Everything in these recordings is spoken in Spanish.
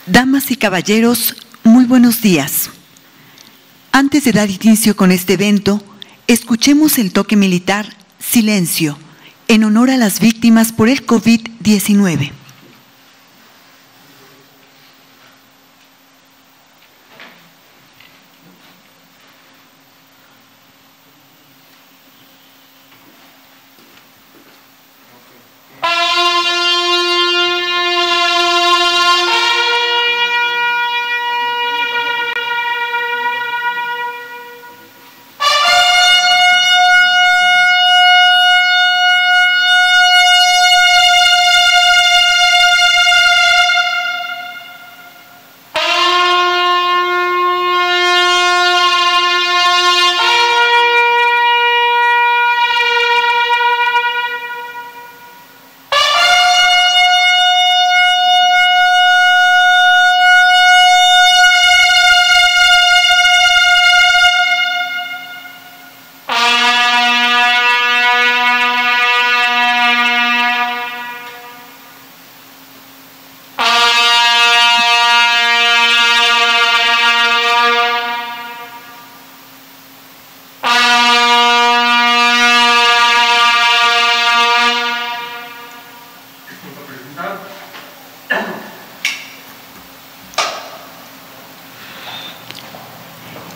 Damas y caballeros, muy buenos días. Antes de dar inicio con este evento, escuchemos el toque militar Silencio, en honor a las víctimas por el COVID-19.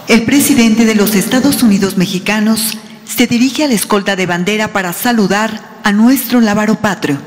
El presidente de los Estados Unidos mexicanos se dirige a la escolta de bandera para saludar a nuestro lábaro patrio.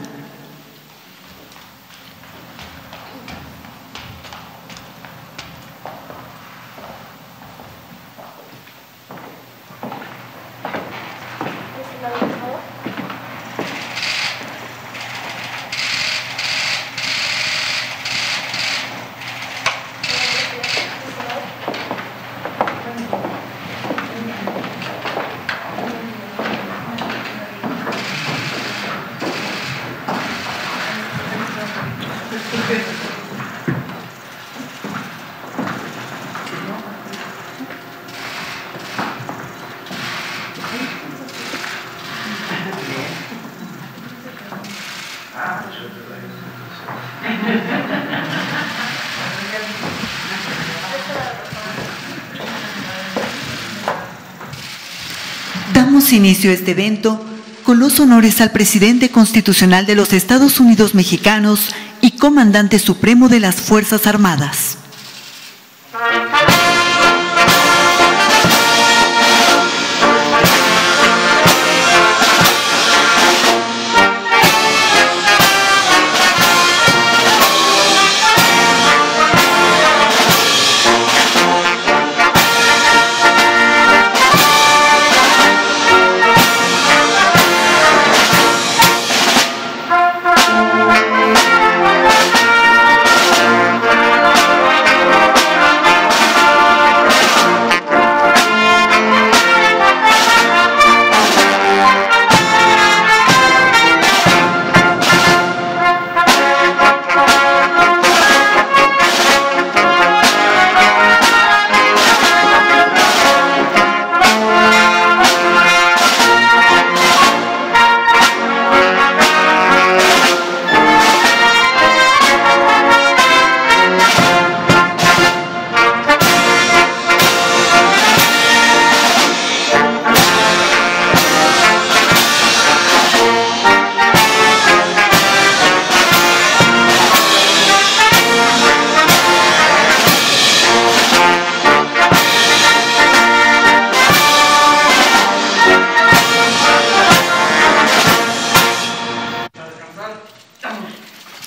Damos inicio a este evento con los honores al presidente constitucional de los Estados Unidos mexicanos y comandante supremo de las Fuerzas Armadas.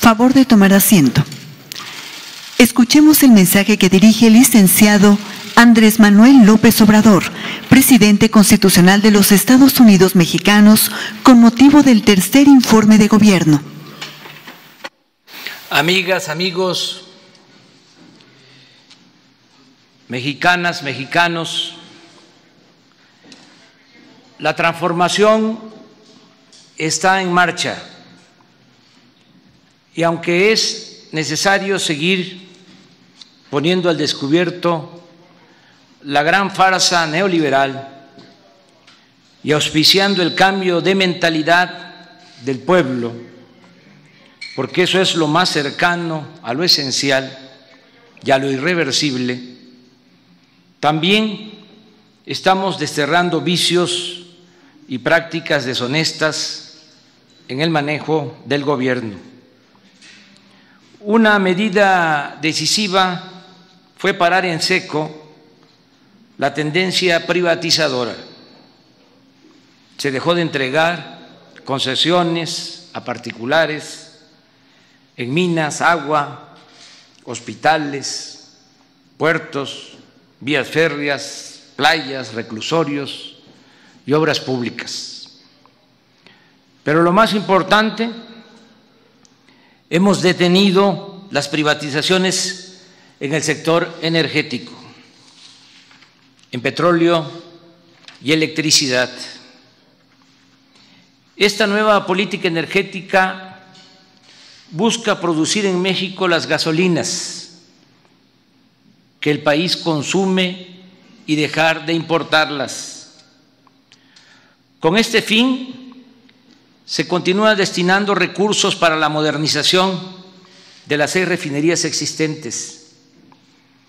Favor de tomar asiento. Escuchemos el mensaje que dirige el licenciado Andrés Manuel López Obrador, presidente constitucional de los Estados Unidos mexicanos, con motivo del tercer informe de gobierno. Amigas, amigos, mexicanas, mexicanos, la transformación está en marcha. Y aunque es necesario seguir poniendo al descubierto la gran farsa neoliberal y auspiciando el cambio de mentalidad del pueblo, porque eso es lo más cercano a lo esencial, y a lo irreversible, también estamos desterrando vicios y prácticas deshonestas en el manejo del gobierno. Una medida decisiva fue parar en seco la tendencia privatizadora. Se dejó de entregar concesiones a particulares en minas, agua, hospitales, puertos, vías férreas, playas, reclusorios y obras públicas. Pero lo más importante, hemos detenido las privatizaciones en el sector energético, en petróleo y electricidad. Esta nueva política energética busca producir en México las gasolinas que el país consume y dejar de importarlas. Con este fin, se continúa destinando recursos para la modernización de las 6 refinerías existentes.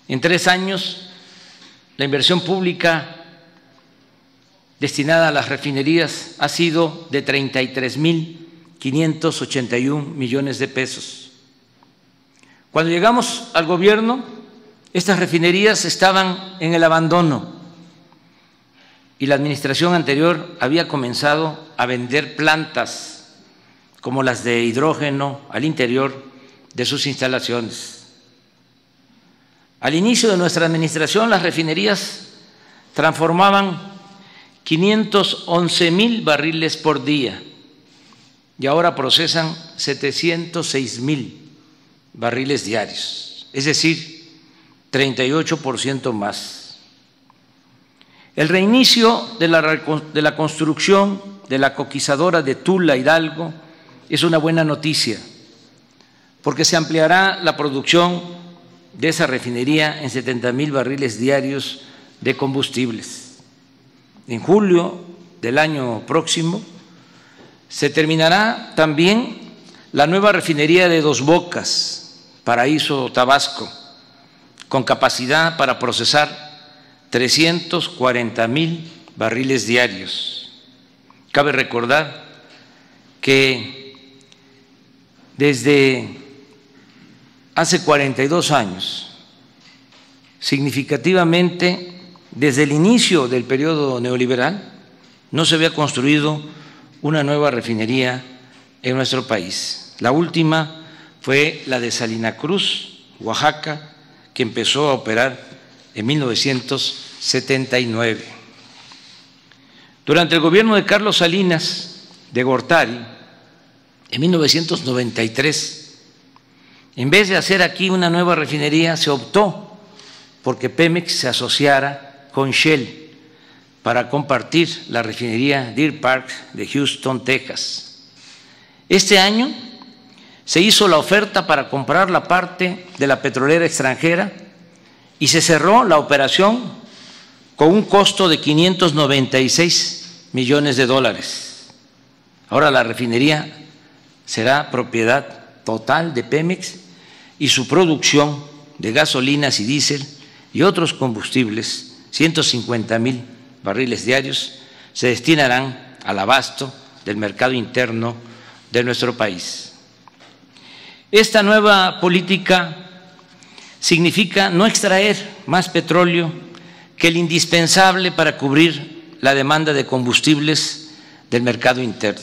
En 3 años, la inversión pública destinada a las refinerías ha sido de 33.581 millones de pesos. Cuando llegamos al gobierno, estas refinerías estaban en el abandono y la administración anterior había comenzado a vender plantas como las de hidrógeno al interior de sus instalaciones. Al inicio de nuestra administración, las refinerías transformaban 511,000 barriles por día y ahora procesan 706,000 barriles diarios, es decir, 38% más. El reinicio de la construcción de la coquizadora de Tula Hidalgo es una buena noticia, porque se ampliará la producción de esa refinería en 70,000 barriles diarios de combustibles. En julio del año próximo se terminará también la nueva refinería de Dos Bocas, Paraíso, Tabasco, con capacidad para procesar 340,000 barriles diarios. Cabe recordar que desde hace 42 años, significativamente, desde el inicio del periodo neoliberal, no se había construido una nueva refinería en nuestro país. La última fue la de Salina Cruz, Oaxaca, que empezó a operar en 1979. Durante el gobierno de Carlos Salinas de Gortari, en 1993, en vez de hacer aquí una nueva refinería, se optó porque Pemex se asociara con Shell para compartir la refinería Deer Park de Houston, Texas. Este año se hizo la oferta para comprar la parte de la petrolera extranjera y se cerró la operación con un costo de 596 millones de dólares. Ahora la refinería será propiedad total de Pemex y su producción de gasolinas y diésel y otros combustibles, 150,000 barriles diarios, se destinarán al abasto del mercado interno de nuestro país. Esta nueva política significa no extraer más petróleo que el indispensable para cubrir la demanda de combustibles del mercado interno.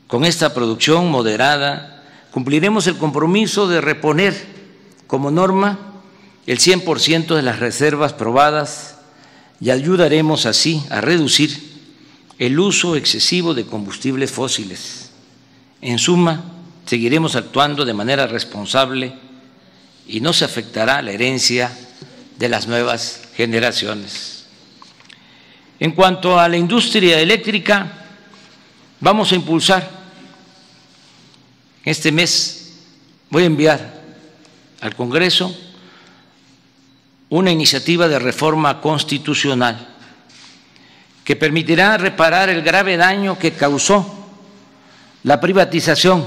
Con esta producción moderada cumpliremos el compromiso de reponer como norma el 100% de las reservas probadas y ayudaremos así a reducir el uso excesivo de combustibles fósiles. En suma, seguiremos actuando de manera responsable y no se afectará la herencia de las nuevas generaciones. En cuanto a la industria eléctrica, vamos a impulsar. Este mes voy a enviar al Congreso una iniciativa de reforma constitucional que permitirá reparar el grave daño que causó la privatización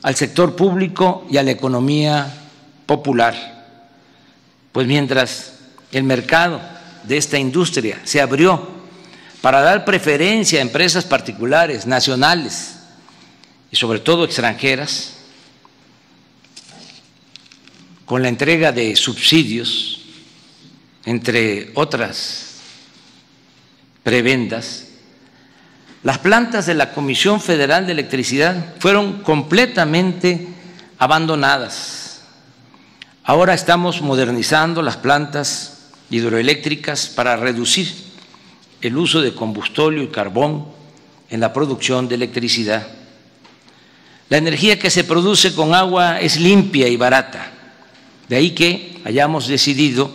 al sector público y a la economía popular. Pues mientras el mercado de esta industria se abrió para dar preferencia a empresas particulares, nacionales y sobre todo extranjeras, con la entrega de subsidios, entre otras prebendas, las plantas de la Comisión Federal de Electricidad fueron completamente abandonadas. Ahora estamos modernizando las plantas hidroeléctricas para reducir el uso de combustible y carbón en la producción de electricidad. La energía que se produce con agua es limpia y barata. De ahí que hayamos decidido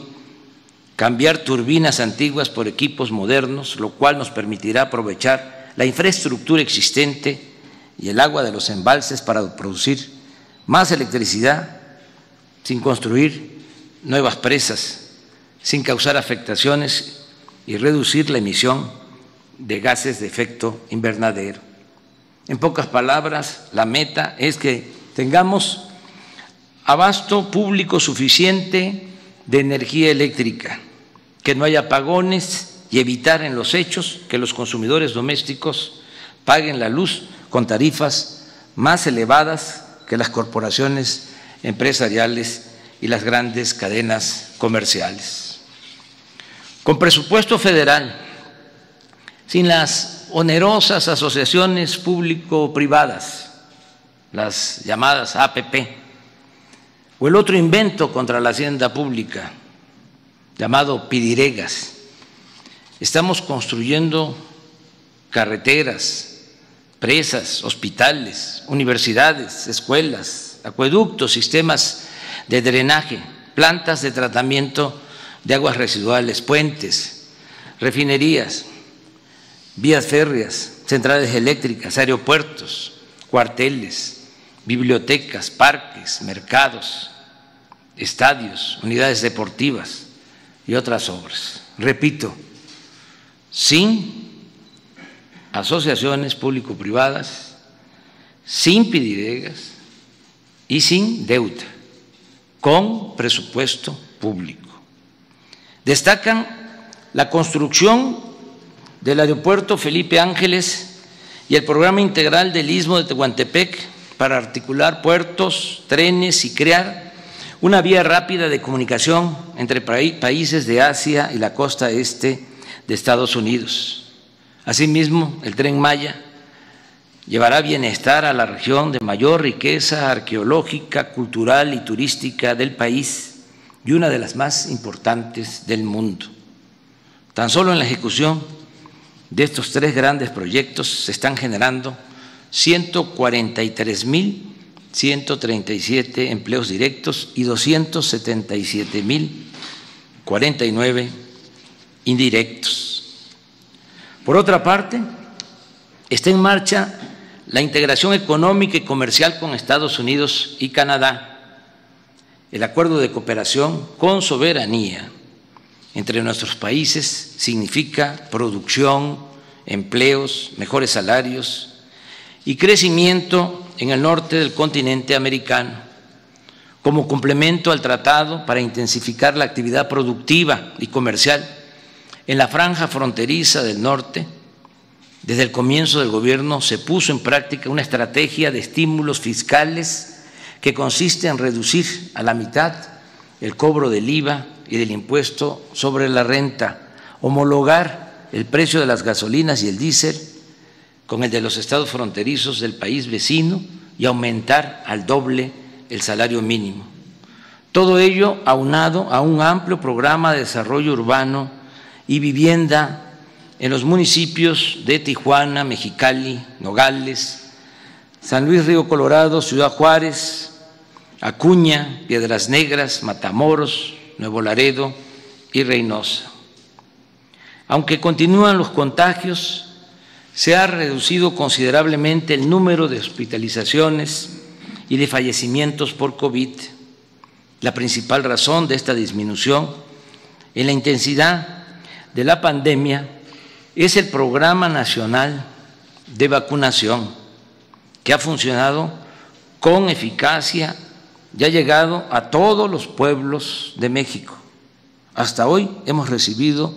cambiar turbinas antiguas por equipos modernos, lo cual nos permitirá aprovechar la infraestructura existente y el agua de los embalses para producir más electricidad sin construir nuevas presas, sin causar afectaciones y reducir la emisión de gases de efecto invernadero. En pocas palabras, la meta es que tengamos abasto público suficiente de energía eléctrica, que no haya apagones y evitar en los hechos que los consumidores domésticos paguen la luz con tarifas más elevadas que las corporaciones empresariales y las grandes cadenas comerciales. Con presupuesto federal, sin las onerosas asociaciones público-privadas, las llamadas APP, o el otro invento contra la hacienda pública, llamado pidiregas. Estamos construyendo carreteras, presas, hospitales, universidades, escuelas, acueductos, sistemas de drenaje, plantas de tratamiento de aguas residuales, puentes, refinerías, vías férreas, centrales eléctricas, aeropuertos, cuarteles, bibliotecas, parques, mercados, estadios, unidades deportivas y otras obras. Repito, sin asociaciones público-privadas, sin pidiregas y sin deuda, con presupuesto público. Destacan la construcción del aeropuerto Felipe Ángeles y el programa integral del Istmo de Tehuantepec para articular puertos, trenes y crear una vía rápida de comunicación entre países de Asia y la costa este de Estados Unidos. Asimismo, el Tren Maya llevará bienestar a la región de mayor riqueza arqueológica, cultural y turística del país y una de las más importantes del mundo. Tan solo en la ejecución de estos tres grandes proyectos se están generando 143.137 empleos directos y 277.049 indirectos. Por otra parte, está en marcha la integración económica y comercial con Estados Unidos y Canadá, el acuerdo de cooperación con soberanía entre nuestros países significa producción, empleos, mejores salarios y crecimiento en el norte del continente americano, como complemento al tratado para intensificar la actividad productiva y comercial en la franja fronteriza del norte. Desde el comienzo del gobierno se puso en práctica una estrategia de estímulos fiscales que consiste en reducir a la mitad el cobro del IVA y del impuesto sobre la renta, homologar el precio de las gasolinas y el diésel con el de los estados fronterizos del país vecino y aumentar al doble el salario mínimo. Todo ello aunado a un amplio programa de desarrollo urbano y vivienda en los municipios de Tijuana, Mexicali, Nogales, San Luis Río Colorado, Ciudad Juárez, Acuña, Piedras Negras, Matamoros, Nuevo Laredo y Reynosa. Aunque continúan los contagios, se ha reducido considerablemente el número de hospitalizaciones y de fallecimientos por COVID. La principal razón de esta disminución en la intensidad de la pandemia es el Programa Nacional de Vacunación, que ha funcionado con eficacia ya ha llegado a todos los pueblos de México. Hasta hoy hemos recibido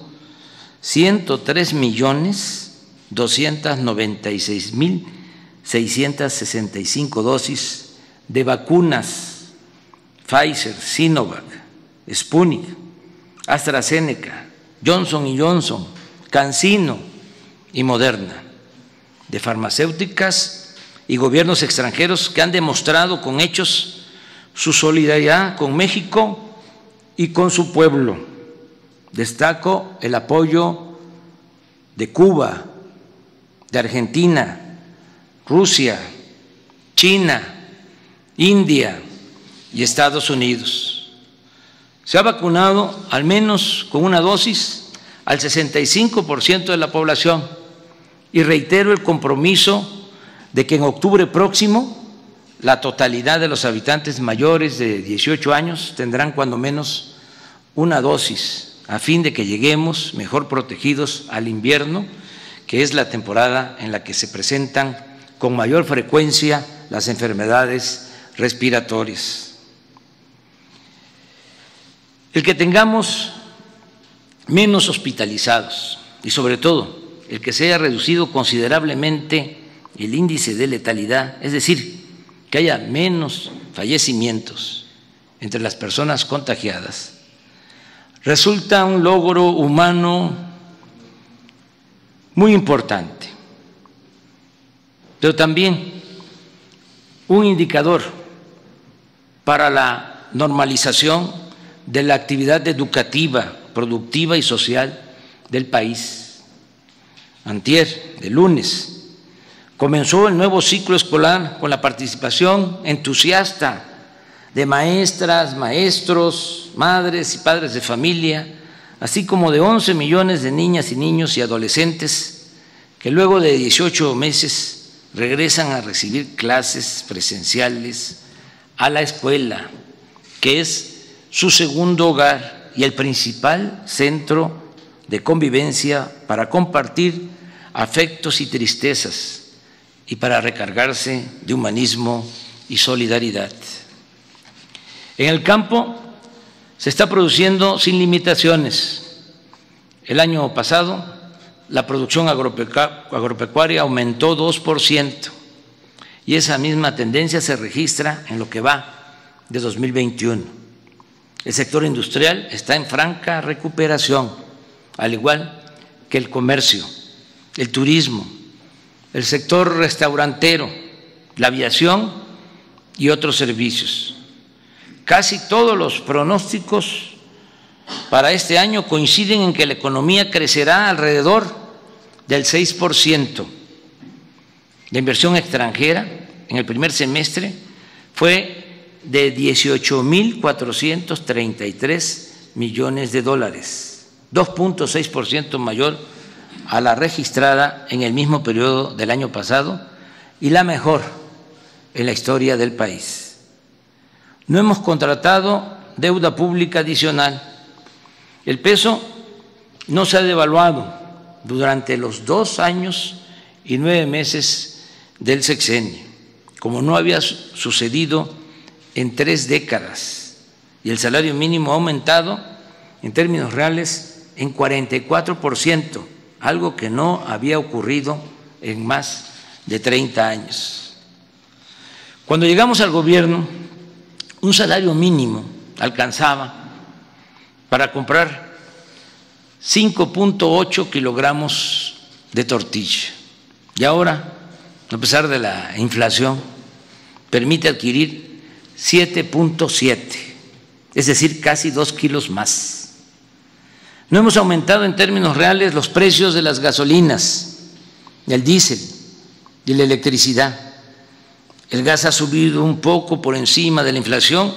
103.296.665 dosis de vacunas Pfizer, Sinovac, Sputnik, AstraZeneca, Johnson & Johnson, CanSino y Moderna, de farmacéuticas y gobiernos extranjeros que han demostrado con hechos su solidaridad con México y con su pueblo. Destaco el apoyo de Cuba, de Argentina, Rusia, China, India y Estados Unidos. Se ha vacunado al menos con una dosis al 65% de la población y reitero el compromiso de que en octubre próximo la totalidad de los habitantes mayores de 18 años tendrán cuando menos una dosis, a fin de que lleguemos mejor protegidos al invierno, que es la temporada en la que se presentan con mayor frecuencia las enfermedades respiratorias. El que tengamos menos hospitalizados y sobre todo el que se haya reducido considerablemente el índice de letalidad, es decir, que haya menos fallecimientos entre las personas contagiadas, resulta un logro humano muy importante, pero también un indicador para la normalización de la actividad educativa, productiva y social del país. Antier, el lunes, comenzó el nuevo ciclo escolar con la participación entusiasta de maestras, maestros, madres y padres de familia, así como de 11 millones de niñas y niños y adolescentes que luego de 18 meses regresan a recibir clases presenciales a la escuela, que es su segundo hogar y el principal centro de convivencia para compartir afectos y tristezas y para recargarse de humanismo y solidaridad. En el campo se está produciendo sin limitaciones. El año pasado la producción agropecuaria aumentó 2% y esa misma tendencia se registra en lo que va de 2021. El sector industrial está en franca recuperación, al igual que el comercio, el turismo, el sector restaurantero, la aviación y otros servicios. Casi todos los pronósticos para este año coinciden en que la economía crecerá alrededor del 6%. La inversión extranjera en el primer semestre fue de 18.433 millones de dólares, 2.6% mayor a la registrada en el mismo periodo del año pasado y la mejor en la historia del país. No hemos contratado deuda pública adicional. El peso no se ha devaluado durante los 2 años y 9 meses del sexenio, como no había sucedido en 3 décadas, y el salario mínimo ha aumentado en términos reales en 44%, algo que no había ocurrido en más de 30 años. Cuando llegamos al gobierno, un salario mínimo alcanzaba para comprar 5.8 kilogramos de tortilla y ahora, a pesar de la inflación, permite adquirir 7.7, es decir, casi 2 kilos más. No hemos aumentado en términos reales los precios de las gasolinas, el diésel y la electricidad. El gas ha subido un poco por encima de la inflación,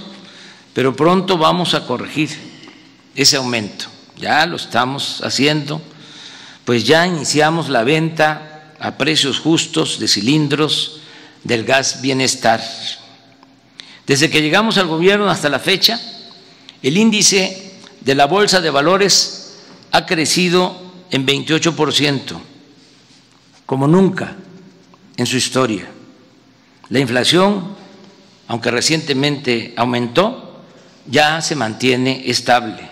pero pronto vamos a corregir ese aumento. Ya lo estamos haciendo, pues ya iniciamos la venta a precios justos de cilindros del gas Bienestar. Desde que llegamos al gobierno hasta la fecha, el índice de la Bolsa de Valores ha crecido en 28%, como nunca en su historia. La inflación aunque recientemente aumentó, ya se mantiene estable.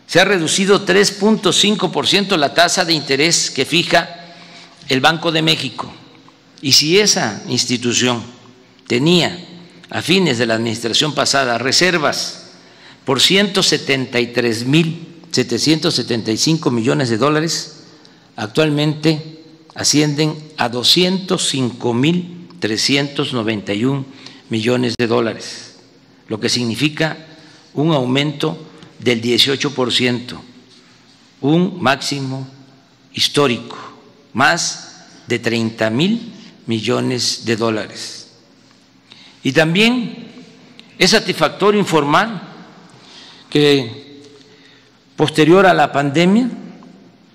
Se ha reducido 3.5% la tasa de interés que fija el Banco de México. Y si esa institución tenía a fines de la administración pasada reservas por 173.775 millones de dólares, actualmente ascienden a 205.391 millones de dólares, lo que significa un aumento del 18%, un máximo histórico, más de 30.000 millones de dólares. Y también es satisfactorio informar que posterior a la pandemia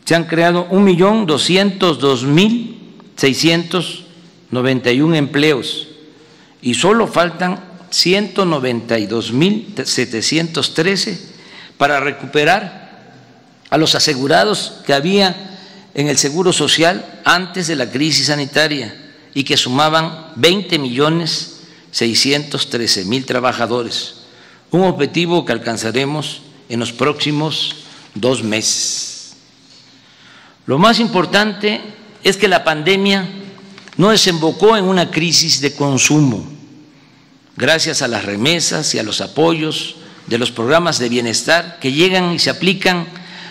se han creado 1.202.691 empleos y solo faltan 192.713 para recuperar a los asegurados que había en el Seguro Social antes de la crisis sanitaria y que sumaban 20.613.000 trabajadores, un objetivo que alcanzaremos en los próximos 2 meses. Lo más importante es que la pandemia no desembocó en una crisis de consumo, gracias a las remesas y a los apoyos de los programas de bienestar que llegan y se aplican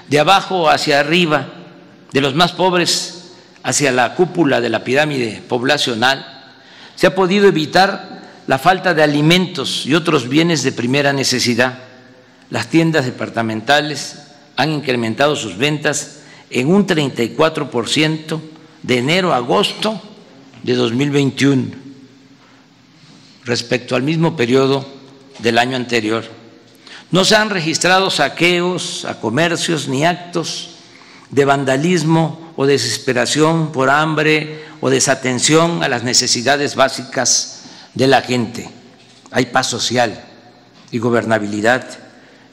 de abajo hacia arriba, de los más pobres hacia la cúpula de la pirámide poblacional. Se ha podido evitar la falta de alimentos y otros bienes de primera necesidad. Las tiendas departamentales han incrementado sus ventas en un 34% de enero a agosto de 2021 respecto al mismo periodo del año anterior. No se han registrado saqueos a comercios ni actos de vandalismo o desesperación por hambre o desatención a las necesidades básicas de la gente. Hay paz social y gobernabilidad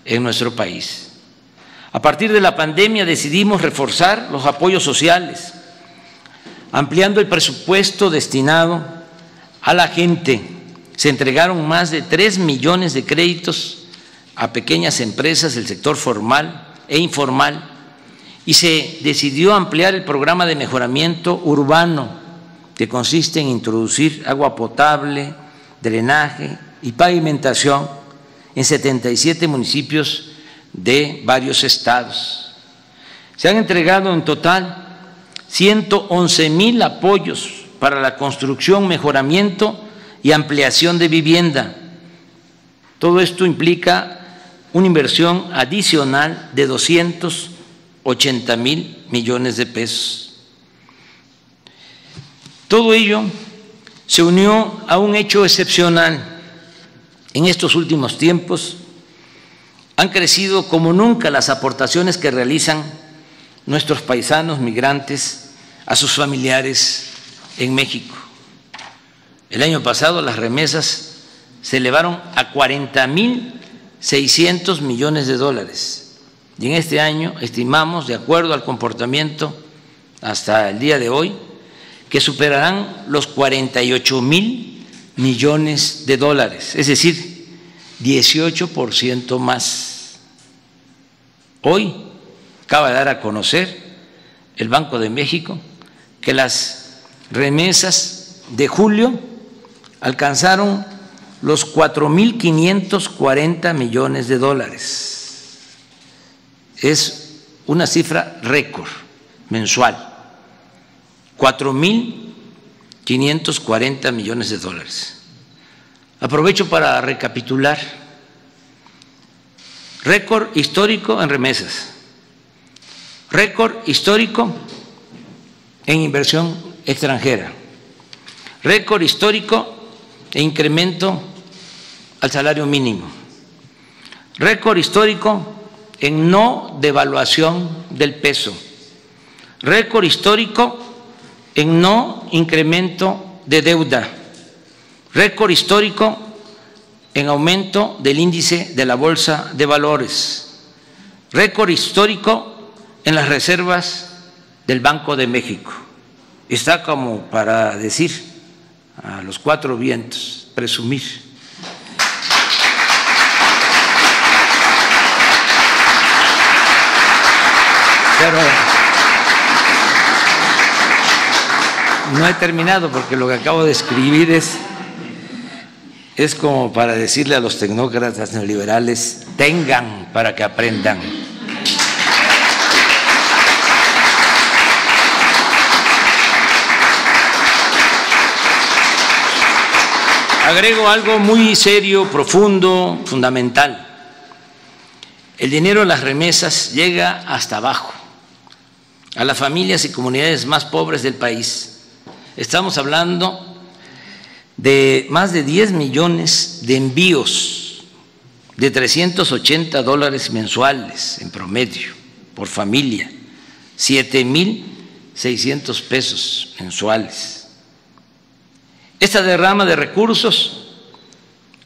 en nuestro país. A partir de la pandemia decidimos reforzar los apoyos sociales, ampliando el presupuesto destinado a la gente. Se entregaron más de 3 millones de créditos a pequeñas empresas del sector formal e informal y se decidió ampliar el programa de mejoramiento urbano, que consiste en introducir agua potable, drenaje y pavimentación en 77 municipios de varios estados. Se han entregado en total 111,000 apoyos para la construcción, mejoramiento y ampliación de vivienda. Todo esto implica una inversión adicional de 280,000 millones de pesos. Todo ello se unió a un hecho excepcional. En estos últimos tiempos han crecido como nunca las aportaciones que realizan nuestros paisanos migrantes a sus familiares en México. El año pasado las remesas se elevaron a 40,600 millones de dólares y en este año estimamos, de acuerdo al comportamiento hasta el día de hoy, que superarán los 48,000 millones de dólares, es decir, 18% más. Hoy acaba de dar a conocer el Banco de México que las remesas de julio alcanzaron los 4,540 millones de dólares. Es una cifra récord mensual, 4,540 millones de dólares. Aprovecho para recapitular: récord histórico en remesas, récord histórico en inversión extranjera, récord histórico en incremento al salario mínimo, récord histórico en no devaluación del peso, récord histórico en no incremento de deuda, récord histórico en aumento del índice de la Bolsa de Valores, récord histórico en las reservas del Banco de México. Está como para decir a los cuatro vientos, presumir. Pero no he terminado porque lo que acabo de escribir es como para decirle a los tecnócratas neoliberales: tengan para que aprendan. Agrego algo muy serio, profundo, fundamental. El dinero de las remesas llega hasta abajo, a las familias y comunidades más pobres del país. Estamos hablando de más de 10 millones de envíos de $380 mensuales en promedio por familia, 7,600 pesos mensuales. Esta derrama de recursos,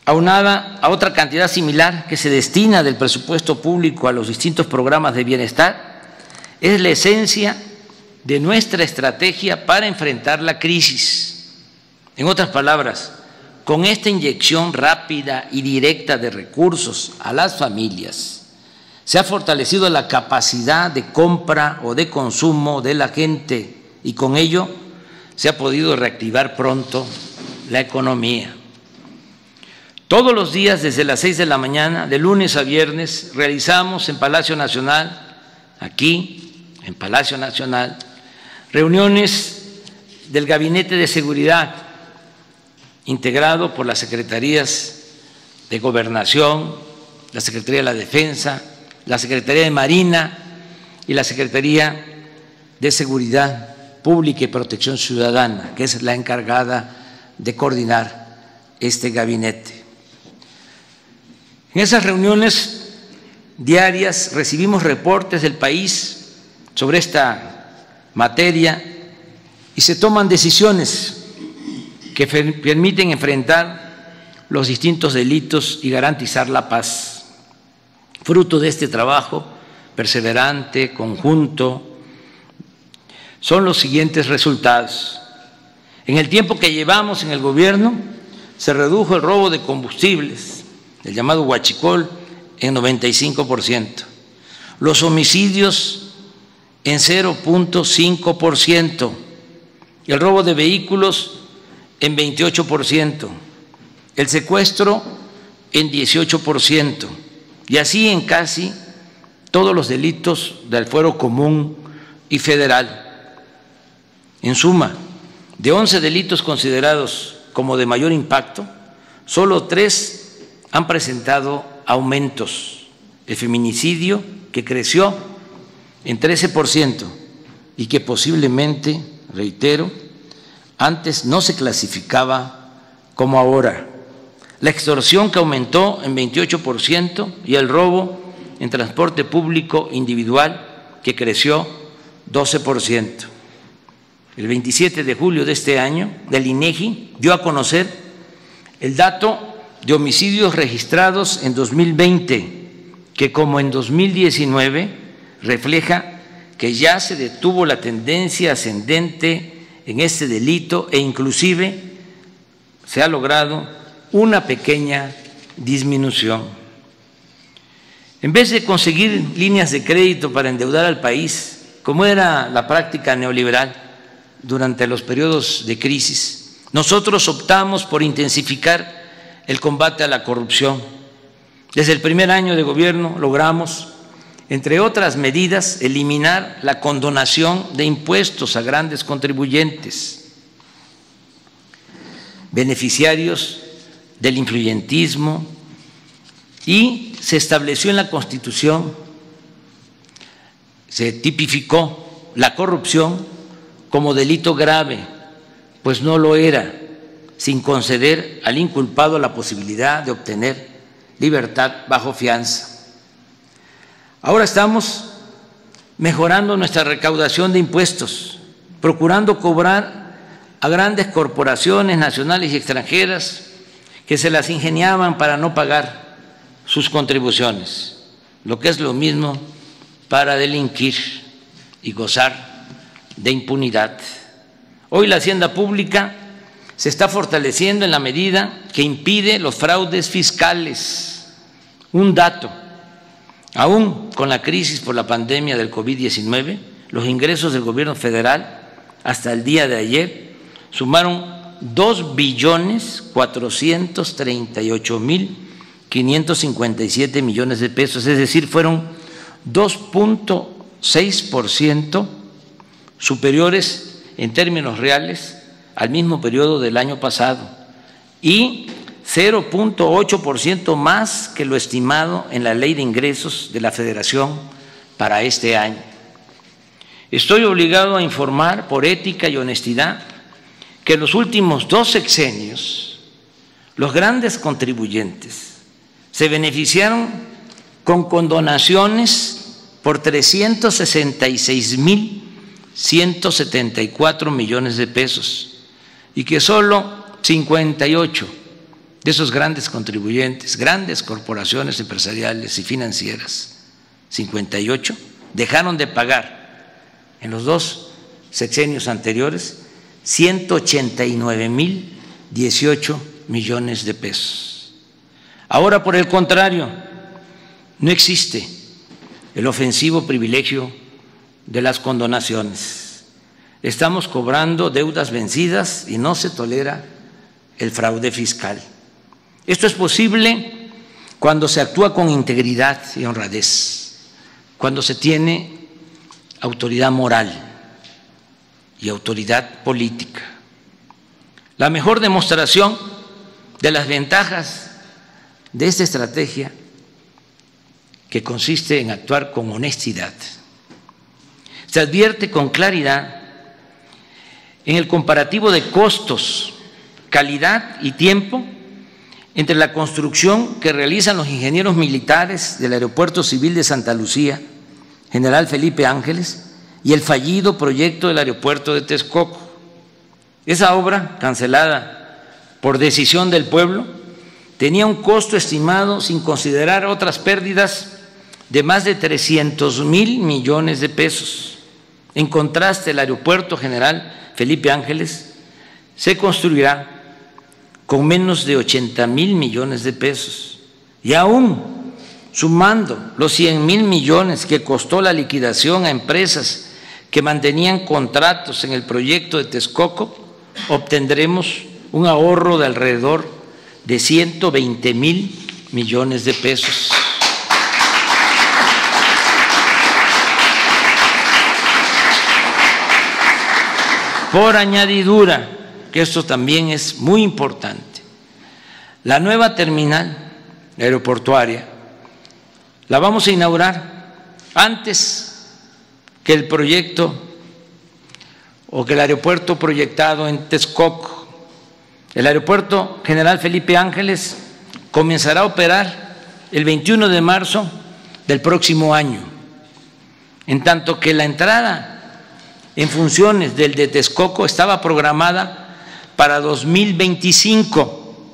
aunada a otra cantidad similar que se destina del presupuesto público a los distintos programas de bienestar, es la esencia de nuestra estrategia para enfrentar la crisis. En otras palabras, con esta inyección rápida y directa de recursos a las familias, se ha fortalecido la capacidad de compra o de consumo de la gente y con ello se ha podido reactivar pronto la economía. Todos los días desde las 6 de la mañana, de lunes a viernes, realizamos en Palacio Nacional, aquí en Palacio Nacional, reuniones del Gabinete de Seguridad, integrado por las Secretarías de Gobernación, la Secretaría de la Defensa, la Secretaría de Marina y la Secretaría de Seguridad Pública y Protección Ciudadana, que es la encargada de coordinar este gabinete. En esas reuniones diarias recibimos reportes del país sobre esta materia y se toman decisiones que permiten enfrentar los distintos delitos y garantizar la paz. Fruto de este trabajo perseverante, conjunto, son los siguientes resultados. En el tiempo que llevamos en el gobierno, se redujo el robo de combustibles, el llamado huachicol, en 95%, los homicidios en 0,5%, el robo de vehículos en 28%, el secuestro en 18%, y así en casi todos los delitos del fuero común y federal. En suma, de 11 delitos considerados como de mayor impacto, solo 3 han presentado aumentos. El feminicidio, que creció en 13% y que posiblemente, reitero, antes no se clasificaba como ahora. La extorsión, que aumentó en 28%, y el robo en transporte público individual, que creció 12%. El 27 de julio de este año, el INEGI dio a conocer el dato de homicidios registrados en 2020, que como en 2019 refleja que ya se detuvo la tendencia ascendente en este delito e inclusive se ha logrado una pequeña disminución. En vez de conseguir líneas de crédito para endeudar al país, como era la práctica neoliberal durante los periodos de crisis, nosotros optamos por intensificar el combate a la corrupción. Desde el primer año de gobierno logramos, entre otras medidas, eliminar la condonación de impuestos a grandes contribuyentes, beneficiarios del influyentismo, y se estableció en la Constitución, se tipificó la corrupción como delito grave, pues no lo era, sin conceder al inculpado la posibilidad de obtener libertad bajo fianza. Ahora estamos mejorando nuestra recaudación de impuestos, procurando cobrar a grandes corporaciones nacionales y extranjeras que se las ingeniaban para no pagar sus contribuciones, lo que es lo mismo para delinquir y gozar de impunidad. Hoy la hacienda pública se está fortaleciendo en la medida que impide los fraudes fiscales. Un dato: aún con la crisis por la pandemia del COVID-19, los ingresos del gobierno federal hasta el día de ayer sumaron 2.438.557 millones de pesos, es decir, fueron 2.6% superiores en términos reales al mismo periodo del año pasado y 0.8% más que lo estimado en la Ley de Ingresos de la Federación para este año. Estoy obligado a informar por ética y honestidad que en los últimos 2 sexenios los grandes contribuyentes se beneficiaron con condonaciones por 366.174 millones de pesos y que solo 58 de esos grandes contribuyentes, grandes corporaciones empresariales y financieras, 58, dejaron de pagar en los 2 sexenios anteriores 189.018 millones de pesos. Ahora, por el contrario, no existe el ofensivo privilegio de las condonaciones. Estamos cobrando deudas vencidas y no se tolera el fraude fiscal. Esto es posible cuando se actúa con integridad y honradez, cuando se tiene autoridad moral y autoridad política. La mejor demostración de las ventajas de esta estrategia, que consiste en actuar con honestidad, se advierte con claridad en el comparativo de costos, calidad y tiempo entre la construcción que realizan los ingenieros militares del Aeropuerto Civil de Santa Lucía, General Felipe Ángeles, y el fallido proyecto del aeropuerto de Texcoco. Esa obra, cancelada por decisión del pueblo, tenía un costo estimado, sin considerar otras pérdidas, de más de 300.000 millones de pesos. En contraste, el Aeropuerto General Felipe Ángeles se construirá con menos de 80.000 millones de pesos y aún sumando los 100.000 millones que costó la liquidación a empresas que mantenían contratos en el proyecto de Texcoco, obtendremos un ahorro de alrededor de 120.000 millones de pesos. Por añadidura, que esto también es muy importante, la nueva terminal aeroportuaria la vamos a inaugurar antes que el proyecto o que el aeropuerto proyectado en Texcoco. El Aeropuerto General Felipe Ángeles comenzará a operar el 21 de marzo del próximo año, en tanto que la entrada en funciones del de Texcoco estaba programada para 2025,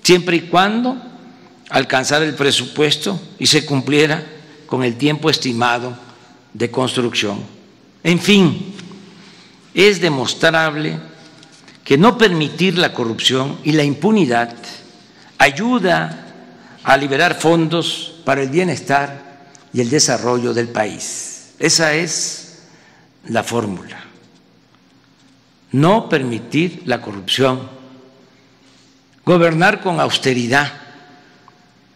siempre y cuando alcanzara el presupuesto y se cumpliera con el tiempo estimado de construcción. En fin, es demostrable que no permitir la corrupción y la impunidad ayuda a liberar fondos para el bienestar y el desarrollo del país. Esa es la fórmula. No permitir la corrupción, gobernar con austeridad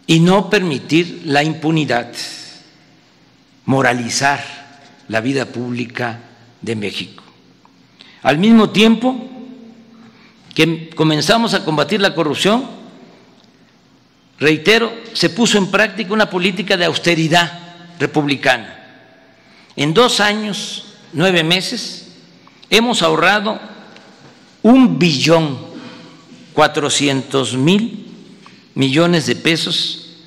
y no permitir la impunidad, moralizar la vida pública de México. Al mismo tiempo que comenzamos a combatir la corrupción, reitero, se puso en práctica una política de austeridad republicana. En 2 años, 9 meses, hemos ahorrado 1.400.000 millones de pesos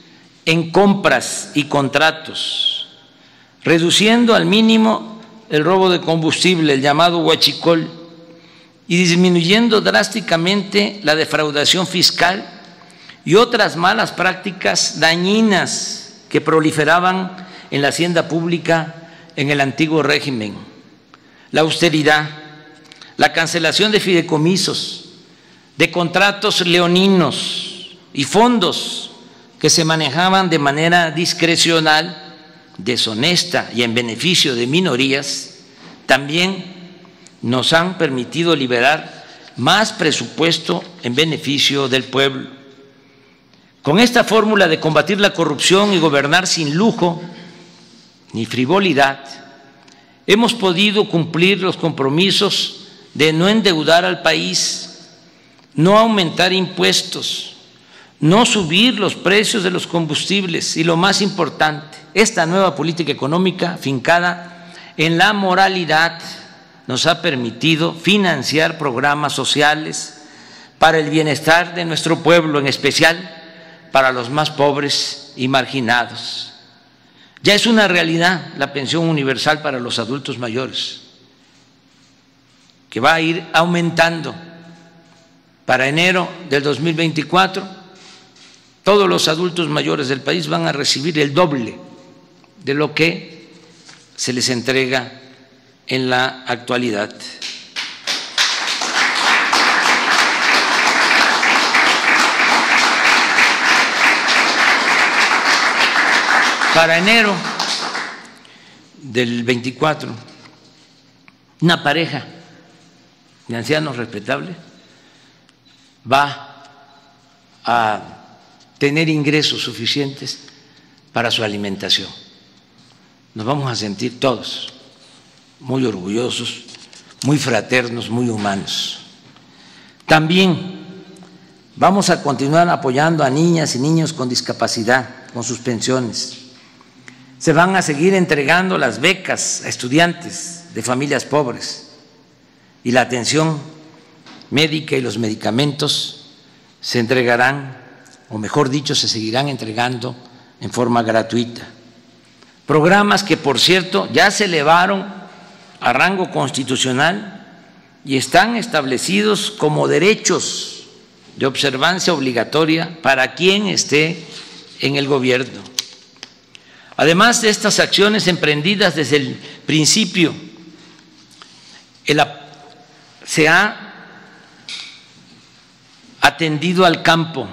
en compras y contratos, reduciendo al mínimo el robo de combustible, el llamado huachicol, y disminuyendo drásticamente la defraudación fiscal y otras malas prácticas dañinas que proliferaban en la hacienda pública en el antiguo régimen. La austeridad, la cancelación de fideicomisos, de contratos leoninos y fondos que se manejaban de manera discrecional, deshonesta y en beneficio de minorías, también nos han permitido liberar más presupuesto en beneficio del pueblo. Con esta fórmula de combatir la corrupción y gobernar sin lujo ni frivolidad, hemos podido cumplir los compromisos de no endeudar al país, no aumentar impuestos, no subir los precios de los combustibles y, lo más importante, esta nueva política económica fincada en la moralidad nos ha permitido financiar programas sociales para el bienestar de nuestro pueblo, en especial para los más pobres y marginados. Ya es una realidad la pensión universal para los adultos mayores, que va a ir aumentando. Para enero del 2024, todos los adultos mayores del país van a recibir el doble de lo que se les entrega en la actualidad. Para enero del 24, una pareja de ancianos respetables va a tener ingresos suficientes para su alimentación. Nos vamos a sentir todos muy orgullosos, muy fraternos, muy humanos. También vamos a continuar apoyando a niñas y niños con discapacidad con sus pensiones. Se van a seguir entregando las becas a estudiantes de familias pobres y la atención médica y los medicamentos se entregarán, o mejor dicho, se seguirán entregando en forma gratuita. Programas que, por cierto, ya se elevaron a rango constitucional y están establecidos como derechos de observancia obligatoria para quien esté en el gobierno. Además de estas acciones emprendidas desde el principio, se ha atendido al campo,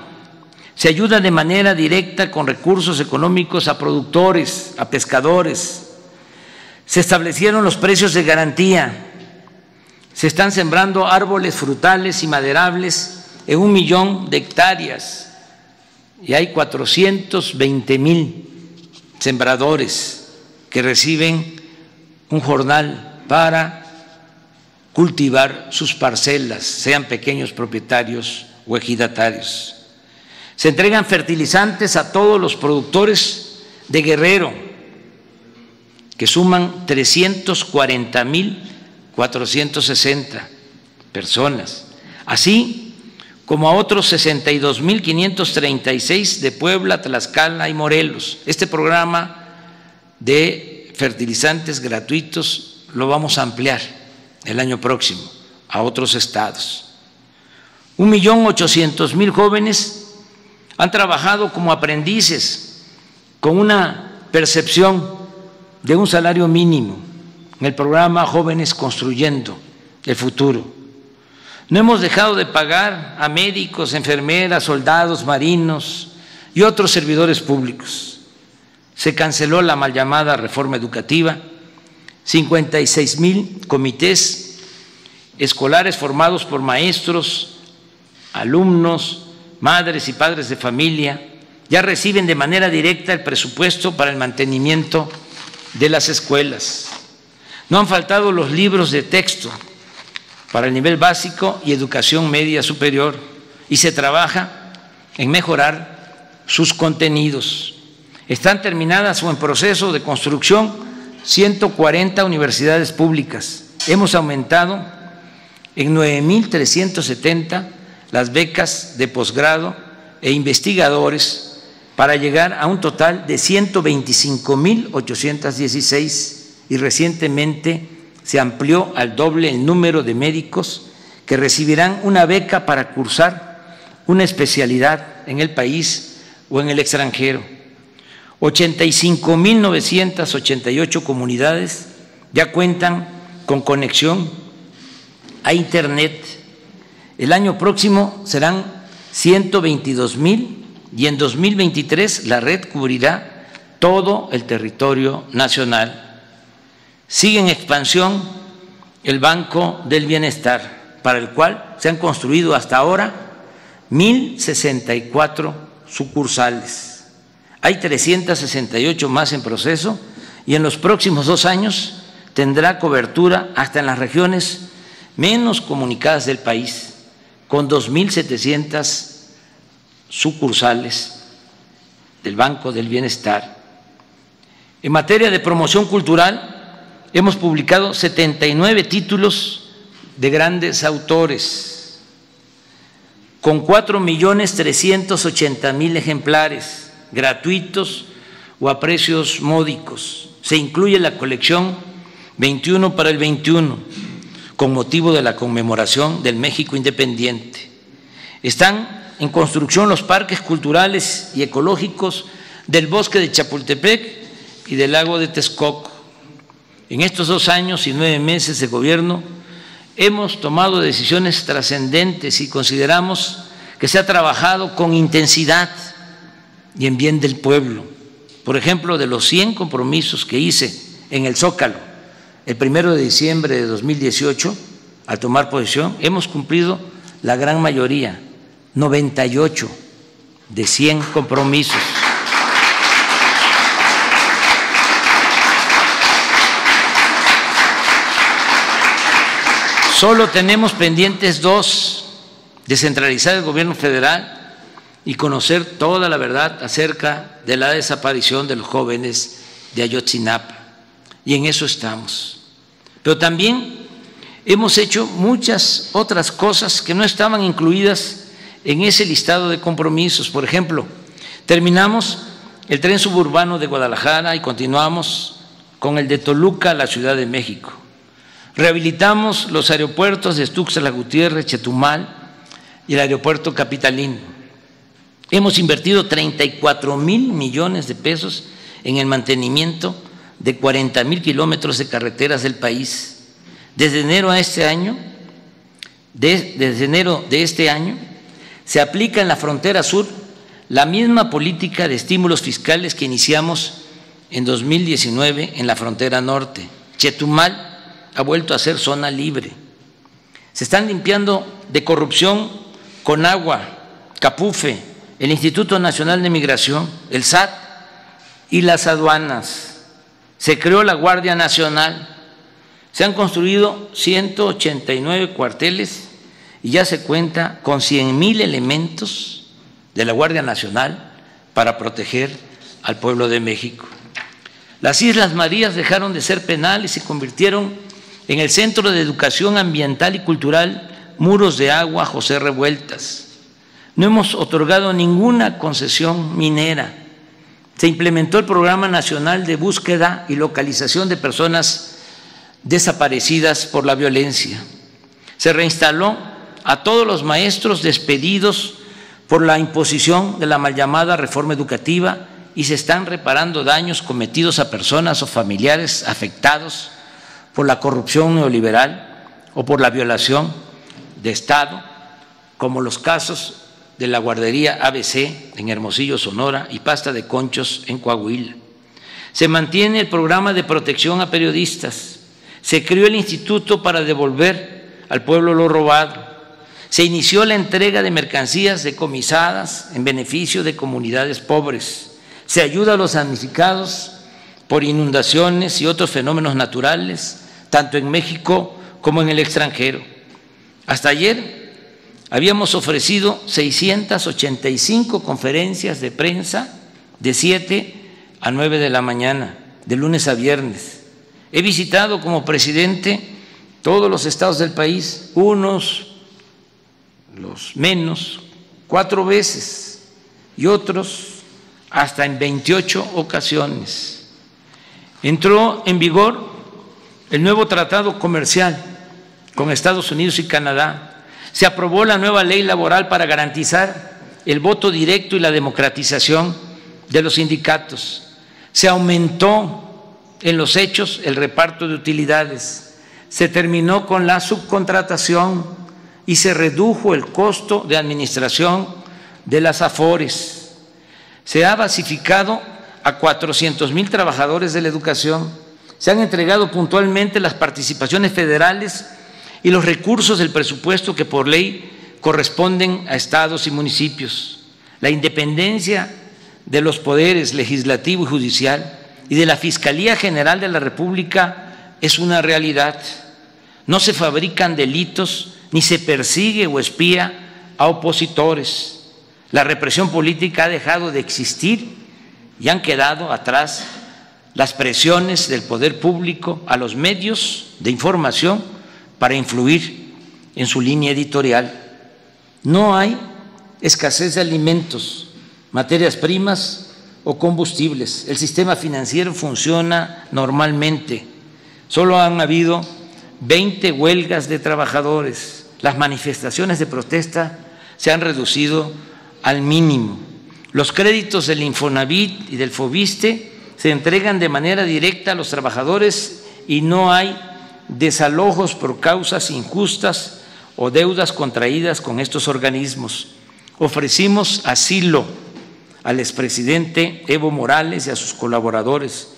se ayuda de manera directa con recursos económicos a productores, a pescadores, se establecieron los precios de garantía, se están sembrando árboles frutales y maderables en 1 millón de hectáreas y hay 420,000 sembradores que reciben un jornal para cultivar sus parcelas, sean pequeños propietarios o ejidatarios. Se entregan fertilizantes a todos los productores de Guerrero, que suman 340,460 personas, así como a otros 62,536 de Puebla, Tlaxcala y Morelos. Este programa de fertilizantes gratuitos lo vamos a ampliar el año próximo a otros estados. 1,800,000 jóvenes han trabajado como aprendices con una percepción de un salario mínimo en el programa Jóvenes Construyendo el Futuro. No hemos dejado de pagar a médicos, enfermeras, soldados, marinos y otros servidores públicos. Se canceló la mal llamada reforma educativa, 56,000 comités escolares formados por maestros, alumnos, madres y padres de familia ya reciben de manera directa el presupuesto para el mantenimiento de las escuelas. No han faltado los libros de texto para el nivel básico y educación media superior y se trabaja en mejorar sus contenidos. Están terminadas o en proceso de construcción 140 universidades públicas. Hemos aumentado en 9,370 las becas de posgrado e investigadores para llegar a un total de 125,816 y recientemente se amplió al doble el número de médicos que recibirán una beca para cursar una especialidad en el país o en el extranjero. 85,988 comunidades ya cuentan con conexión a Internet El año próximo serán 122,000 y en 2023 la red cubrirá todo el territorio nacional. Sigue en expansión el Banco del Bienestar, para el cual se han construido hasta ahora 1,064 sucursales. Hay 368 más en proceso y en los próximos 2 años tendrá cobertura hasta en las regiones menos comunicadas del país, con 2,700 sucursales del Banco del Bienestar. En materia de promoción cultural, hemos publicado 79 títulos de grandes autores, con 4,380,000 ejemplares gratuitos o a precios módicos. Se incluye la colección 21 para el 21, con motivo de la conmemoración del México independiente. Están en construcción los parques culturales y ecológicos del Bosque de Chapultepec y del Lago de Texcoco. En estos 2 años y 9 meses de gobierno hemos tomado decisiones trascendentes y consideramos que se ha trabajado con intensidad y en bien del pueblo. Por ejemplo, de los 100 compromisos que hice en el Zócalo el 1 de diciembre de 2018, al tomar posesión, hemos cumplido la gran mayoría, 98 de 100 compromisos. Solo tenemos pendientes 2, descentralizar el gobierno federal y conocer toda la verdad acerca de la desaparición de los jóvenes de Ayotzinapa. Y en eso estamos. Pero también hemos hecho muchas otras cosas que no estaban incluidas en ese listado de compromisos. Por ejemplo, terminamos el tren suburbano de Guadalajara y continuamos con el de Toluca a la Ciudad de México. Rehabilitamos los aeropuertos de Tuxtla Gutiérrez, Chetumal y el aeropuerto capitalino. Hemos invertido 34,000 millones de pesos en el mantenimiento de 40,000 kilómetros de carreteras del país. Desde enero de este año, se aplica en la frontera sur la misma política de estímulos fiscales que iniciamos en 2019 en la frontera norte. Chetumal ha vuelto a ser zona libre. Se están limpiando de corrupción Conagua, Capufe, el Instituto Nacional de Migración, el SAT y las aduanas. Se creó la Guardia Nacional, se han construido 189 cuarteles y ya se cuenta con 100,000 elementos de la Guardia Nacional para proteger al pueblo de México. Las Islas Marías dejaron de ser penal y se convirtieron en el Centro de Educación Ambiental y Cultural Muros de Agua José Revueltas. No hemos otorgado ninguna concesión minera. Se implementó el Programa Nacional de Búsqueda y Localización de Personas Desaparecidas por la Violencia. Se reinstaló a todos los maestros despedidos por la imposición de la mal llamada reforma educativa y se están reparando daños cometidos a personas o familiares afectados por la corrupción neoliberal o por la violación de Estado, como los casos de la guardería ABC en Hermosillo, Sonora, y Pasta de Conchos en Coahuila. Se mantiene el programa de protección a periodistas. Se creó el Instituto para devolver al pueblo lo robado. Se inició la entrega de mercancías decomisadas en beneficio de comunidades pobres. Se ayuda a los damnificados por inundaciones y otros fenómenos naturales, tanto en México como en el extranjero. Hasta ayer habíamos ofrecido 685 conferencias de prensa de 7 a 9 de la mañana, de lunes a viernes. He visitado como presidente todos los estados del país, unos, los menos, 4 veces y otros hasta en 28 ocasiones. Entró en vigor el nuevo tratado comercial con Estados Unidos y Canadá. Se aprobó la nueva ley laboral para garantizar el voto directo y la democratización de los sindicatos. Se aumentó en los hechos el reparto de utilidades. Se terminó con la subcontratación y se redujo el costo de administración de las AFORES. Se ha basificado a 400,000 trabajadores de la educación. Se han entregado puntualmente las participaciones federales y los recursos del presupuesto que por ley corresponden a estados y municipios. La independencia de los poderes legislativo y judicial y de la Fiscalía General de la República es una realidad. No se fabrican delitos ni se persigue o espía a opositores. La represión política ha dejado de existir y han quedado atrás las presiones del poder público a los medios de información para influir en su línea editorial. No hay escasez de alimentos, materias primas o combustibles. El sistema financiero funciona normalmente. Solo han habido 20 huelgas de trabajadores. Las manifestaciones de protesta se han reducido al mínimo. Los créditos del Infonavit y del Fobiste se entregan de manera directa a los trabajadores y no hay desalojos por causas injustas o deudas contraídas con estos organismos. Ofrecimos asilo al expresidente Evo Morales y a sus colaboradores.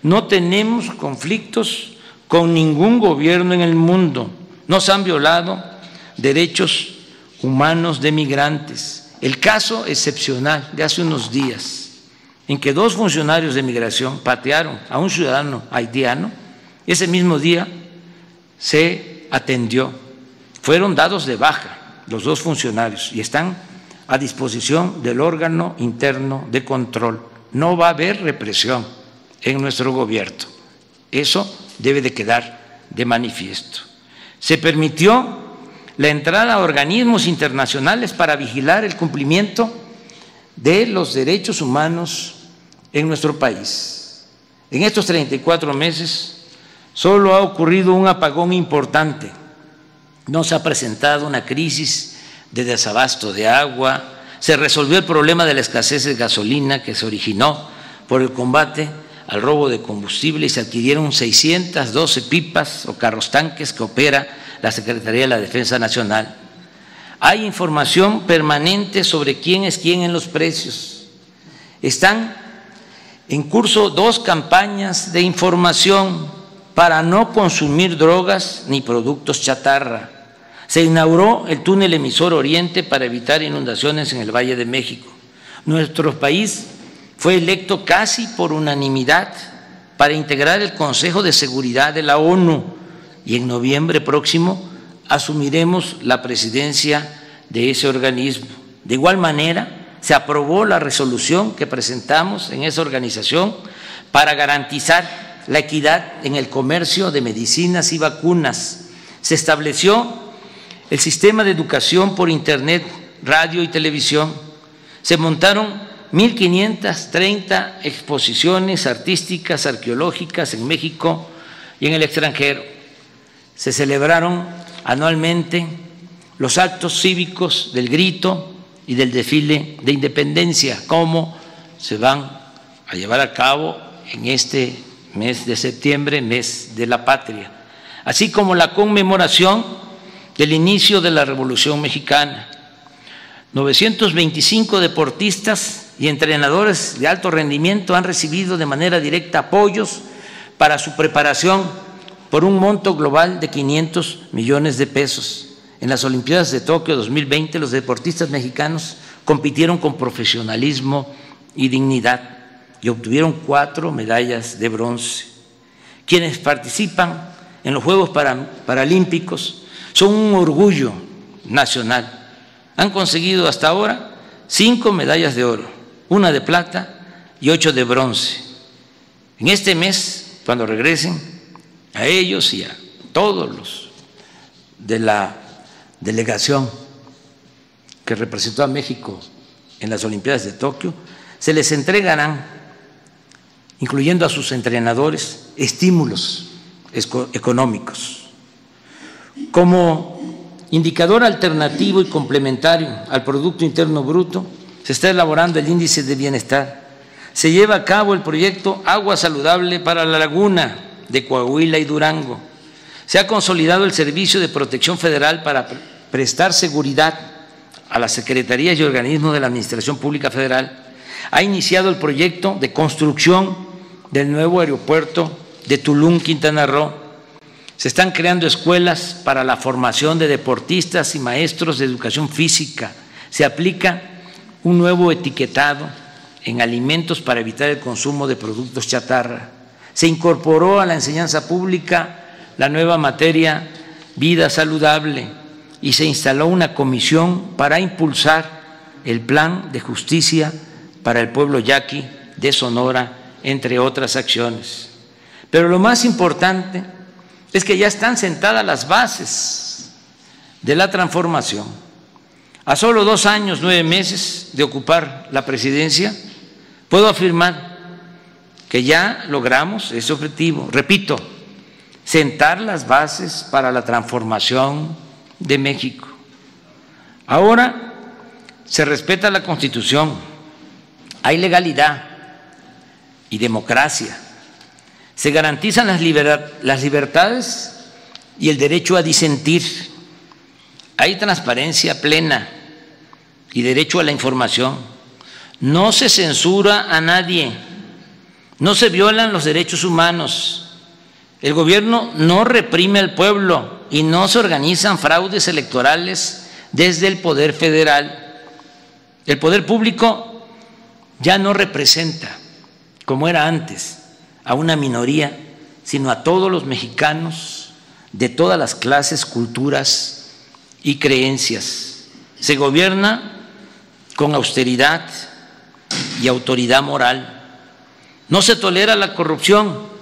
No tenemos conflictos con ningún gobierno en el mundo. No se han violado derechos humanos de migrantes. El caso excepcional de hace unos días, en que 2 funcionarios de migración patearon a un ciudadano haitiano, ese mismo día se atendió. Fueron dados de baja los 2 funcionarios y están a disposición del órgano interno de control. No va a haber represión en nuestro gobierno. Eso debe de quedar de manifiesto. Se permitió la entrada a organismos internacionales para vigilar el cumplimiento de los derechos humanos en nuestro país. En estos 34 meses solo ha ocurrido un apagón importante. No se ha presentado una crisis de desabasto de agua. Se resolvió el problema de la escasez de gasolina que se originó por el combate al robo de combustible y se adquirieron 612 pipas o carros tanques que opera la Secretaría de la Defensa Nacional. Hay información permanente sobre quién es quién en los precios. Están en curso 2 campañas de información para no consumir drogas ni productos chatarra. Se inauguró el túnel emisor Oriente para evitar inundaciones en el Valle de México. Nuestro país fue electo casi por unanimidad para integrar el Consejo de Seguridad de la ONU y en noviembre próximo asumiremos la presidencia de ese organismo. De igual manera, se aprobó la resolución que presentamos en esa organización para garantizar la equidad en el comercio de medicinas y vacunas. Se estableció el sistema de educación por internet, radio y televisión. Se montaron 1,530 exposiciones artísticas, arqueológicas en México y en el extranjero. Se celebraron anualmente los actos cívicos del grito y del desfile de independencia, como se van a llevar a cabo en este mes de septiembre, mes de la patria, así como la conmemoración del inicio de la Revolución Mexicana. 925 deportistas y entrenadores de alto rendimiento han recibido de manera directa apoyos para su preparación por un monto global de 500 millones de pesos. En las Olimpiadas de Tokio 2020, los deportistas mexicanos compitieron con profesionalismo y dignidad y obtuvieron 4 medallas de bronce. Quienes participan en los Juegos Paralímpicos son un orgullo nacional. Han conseguido hasta ahora 5 medallas de oro, 1 de plata y 8 de bronce. En este mes, cuando regresen, a ellos y a todos los de la delegación que representó a México en las Olimpiadas de Tokio, se les entregarán, incluyendo a sus entrenadores, estímulos económicos. Como indicador alternativo y complementario al Producto Interno Bruto, se está elaborando el índice de bienestar. Se lleva a cabo el proyecto Agua Saludable para la Laguna de Coahuila y Durango. Se ha consolidado el Servicio de Protección Federal para prestar seguridad a las secretarías y organismos de la Administración Pública Federal, ha iniciado el proyecto de construcción del nuevo aeropuerto de Tulum, Quintana Roo. Se están creando escuelas para la formación de deportistas y maestros de educación física. Se aplica un nuevo etiquetado en alimentos para evitar el consumo de productos chatarra. Se incorporó a la enseñanza pública la nueva materia vida saludable y se instaló una comisión para impulsar el plan de justicia para el pueblo yaqui de Sonora, entre otras acciones. Pero lo más importante es que ya están sentadas las bases de la transformación. A solo 2 años, 9 meses de ocupar la presidencia, puedo afirmar que ya logramos ese objetivo. Repito, sentar las bases para la transformación de México. Ahora se respeta la Constitución, hay legalidad y democracia, se garantizan las libertades y el derecho a disentir, hay transparencia plena y derecho a la información, no se censura a nadie, no se violan los derechos humanos, el gobierno no reprime al pueblo y no se organizan fraudes electorales desde el Poder Federal. El poder público ya no representa, como era antes, a una minoría, sino a todos los mexicanos de todas las clases, culturas y creencias. Se gobierna con austeridad y autoridad moral. No se tolera la corrupción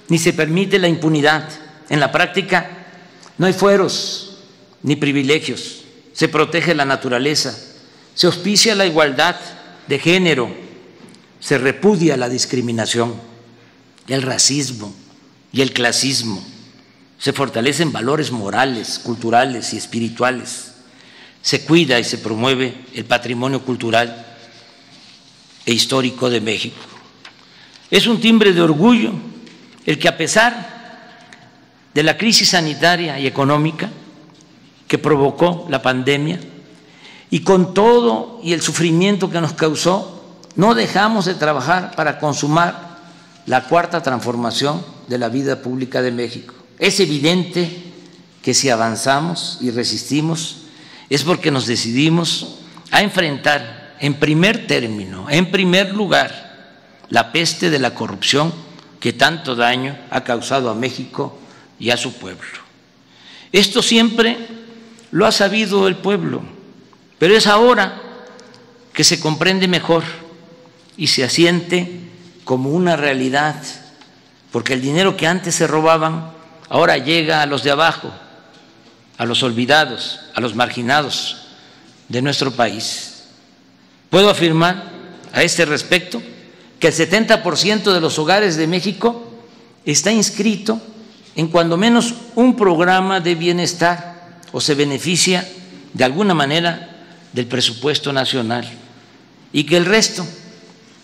ni se permite la impunidad. En la práctica no hay fueros ni privilegios. Se protege la naturaleza, se auspicia la igualdad de género, se repudia la discriminación, el racismo y el clasismo, se fortalecen valores morales, culturales y espirituales, se cuida y se promueve el patrimonio cultural e histórico de México. Es un timbre de orgullo el que, a pesar de la crisis sanitaria y económica que provocó la pandemia y con todo y el sufrimiento que nos causó, no dejamos de trabajar para consumar la cuarta transformación de la vida pública de México. Es evidente que si avanzamos y resistimos es porque nos decidimos a enfrentar en primer término, en primer lugar, la peste de la corrupción que tanto daño ha causado a México y a su pueblo. Esto siempre lo ha sabido el pueblo, pero es ahora que se comprende mejor y se asiente como una realidad, porque el dinero que antes se robaban ahora llega a los de abajo, a los olvidados, a los marginados de nuestro país. Puedo afirmar a este respecto que el 70% de los hogares de México está inscrito en cuando menos un programa de bienestar o se beneficia de alguna manera del presupuesto nacional, y que el resto,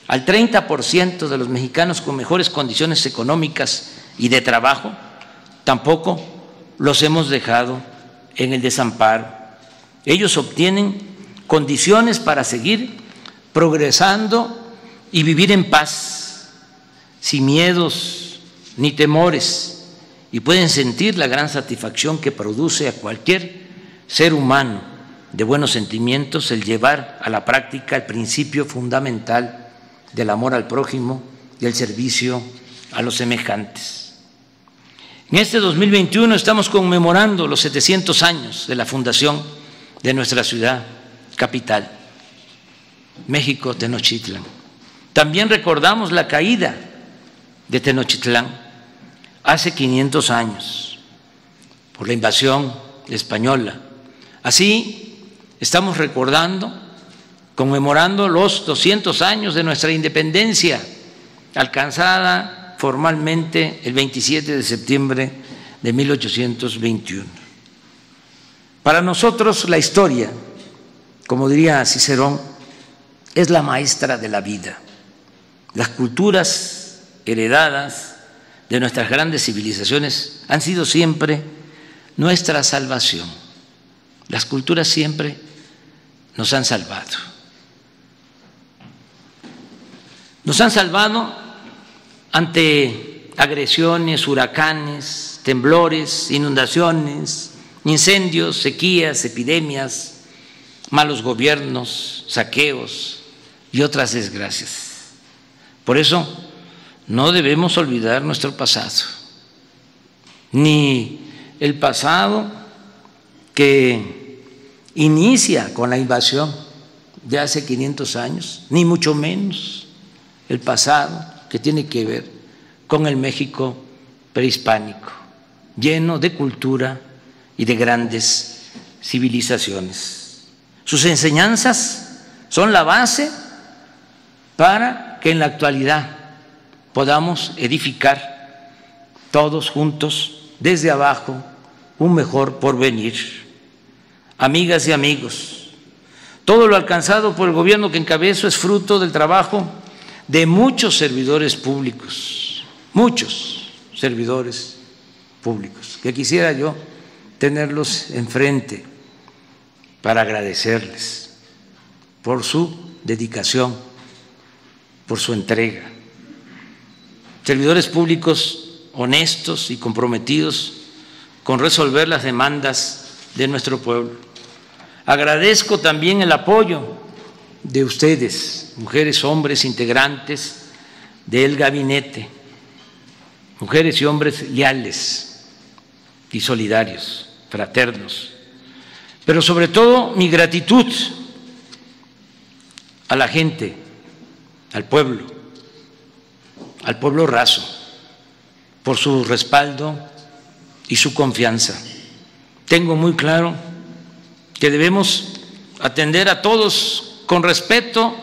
al 30% de los mexicanos con mejores condiciones económicas y de trabajo, tampoco los hemos dejado en el desamparo. Ellos obtienen condiciones para seguir progresando y vivir en paz, sin miedos ni temores, y pueden sentir la gran satisfacción que produce a cualquier ser humano de buenos sentimientos el llevar a la práctica el principio fundamental del amor al prójimo y el servicio a los semejantes. En este 2021 estamos conmemorando los 700 años de la fundación de nuestra ciudad capital, México Tenochtitlán. También recordamos la caída de Tenochtitlán hace 500 años por la invasión española. Así estamos recordando, conmemorando los 200 años de nuestra independencia, alcanzada formalmente el 27 de septiembre de 1821. Para nosotros la historia, como diría Cicerón, es la maestra de la vida. Las culturas heredadas de nuestras grandes civilizaciones han sido siempre nuestra salvación. Las culturas siempre nos han salvado. Nos han salvado ante agresiones, huracanes, temblores, inundaciones, incendios, sequías, epidemias, malos gobiernos, saqueos y otras desgracias. Por eso no debemos olvidar nuestro pasado, ni el pasado que inicia con la invasión de hace 500 años, ni mucho menos el pasado que tiene que ver con el México prehispánico, lleno de cultura y de grandes civilizaciones. Sus enseñanzas son la base para que en la actualidad podamos edificar todos juntos, desde abajo, un mejor porvenir. Amigas y amigos, todo lo alcanzado por el gobierno que encabezo es fruto del trabajo de muchos servidores públicos, que quisiera yo tenerlos enfrente para agradecerles por su dedicación, por su entrega. Servidores públicos honestos y comprometidos con resolver las demandas de nuestro pueblo. Agradezco también el apoyo de ustedes, mujeres, hombres, integrantes del gabinete, mujeres y hombres leales y solidarios, fraternos, pero sobre todo mi gratitud a la gente, al pueblo raso, por su respaldo y su confianza. Tengo muy claro que debemos atender a todos con respeto,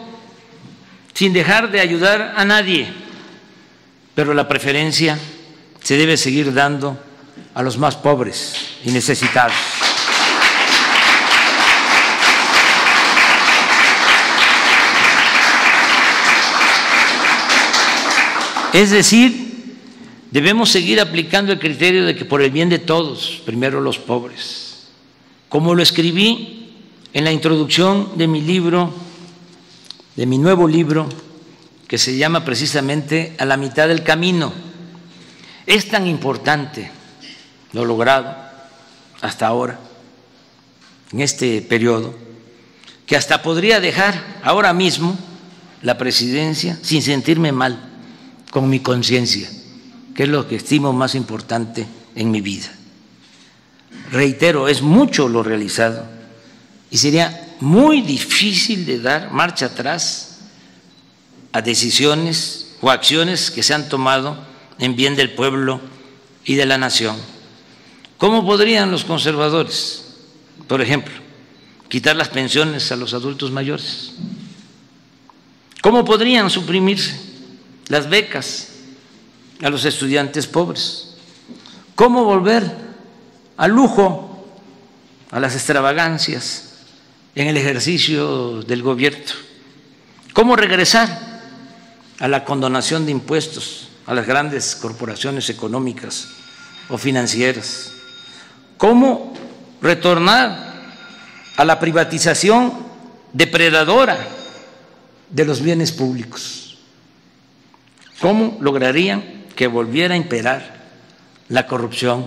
sin dejar de ayudar a nadie, pero la preferencia se debe seguir dando a los más pobres y necesitados. Es decir, debemos seguir aplicando el criterio de que por el bien de todos, primero los pobres. Como lo escribí en la introducción de mi libro, de mi nuevo libro, que se llama precisamente A la mitad del camino. Es tan importante lo logrado hasta ahora, en este periodo, que hasta podría dejar ahora mismo la presidencia sin sentirme mal con mi conciencia, que es lo que estimo más importante en mi vida. Reitero, es mucho lo realizado y sería muy difícil de dar marcha atrás a decisiones o acciones que se han tomado en bien del pueblo y de la nación. ¿Cómo podrían los conservadores, por ejemplo, quitar las pensiones a los adultos mayores? ¿Cómo podrían suprimirse las becas a los estudiantes pobres? ¿Cómo volver al lujo, a las extravagancias en el ejercicio del gobierno? ¿Cómo regresar a la condonación de impuestos a las grandes corporaciones económicas o financieras? ¿Cómo retornar a la privatización depredadora de los bienes públicos? ¿Cómo lograrían que volviera a imperar la corrupción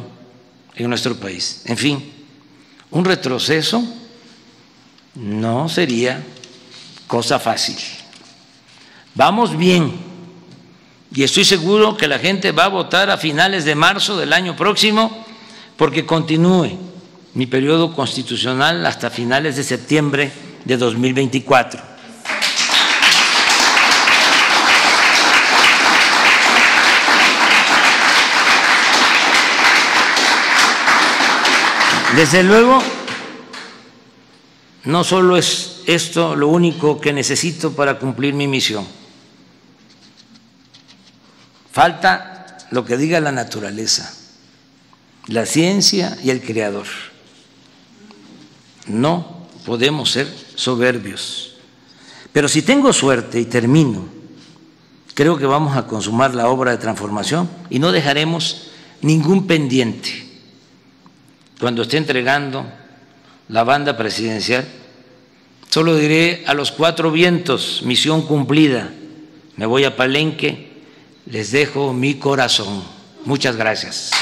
en nuestro país? En fin, un retroceso no sería cosa fácil. Vamos bien y estoy seguro que la gente va a votar a finales de marzo del año próximo porque continúe mi periodo constitucional hasta finales de septiembre de 2024. Desde luego, no solo es esto lo único que necesito para cumplir mi misión. Falta lo que diga la naturaleza, la ciencia y el creador. No podemos ser soberbios. Pero si tengo suerte y termino, creo que vamos a consumar la obra de transformación y no dejaremos ningún pendiente cuando esté entregando la banda presidencial, solo diré a los cuatro vientos, misión cumplida. Me voy a Palenque, les dejo mi corazón. Muchas gracias.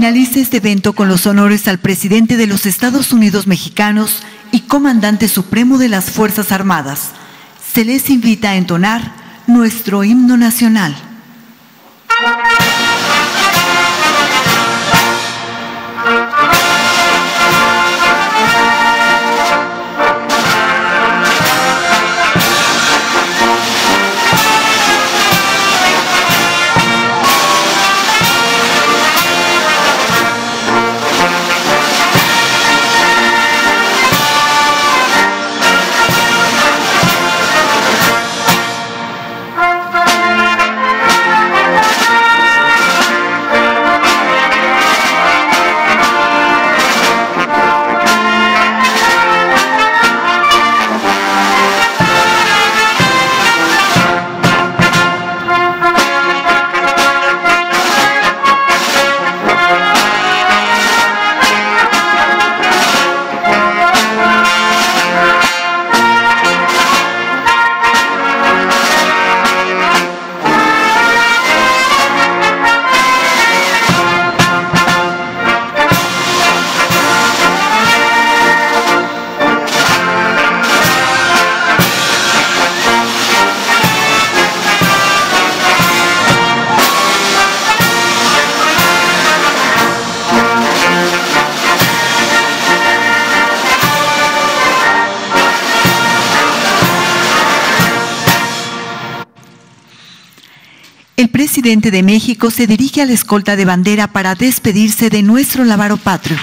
Finaliza este evento con los honores al presidente de los Estados Unidos mexicanos y comandante supremo de las Fuerzas Armadas. Se les invita a entonar nuestro himno nacional. El presidente de México se dirige a la escolta de bandera para despedirse de nuestro lábaro patrio.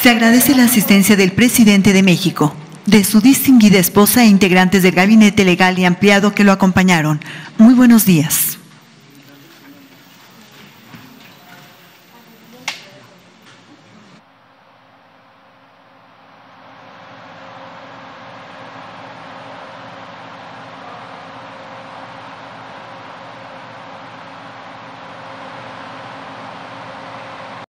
Se agradece la asistencia del presidente de México, de su distinguida esposa e integrantes del gabinete legal y ampliado que lo acompañaron. Muy buenos días.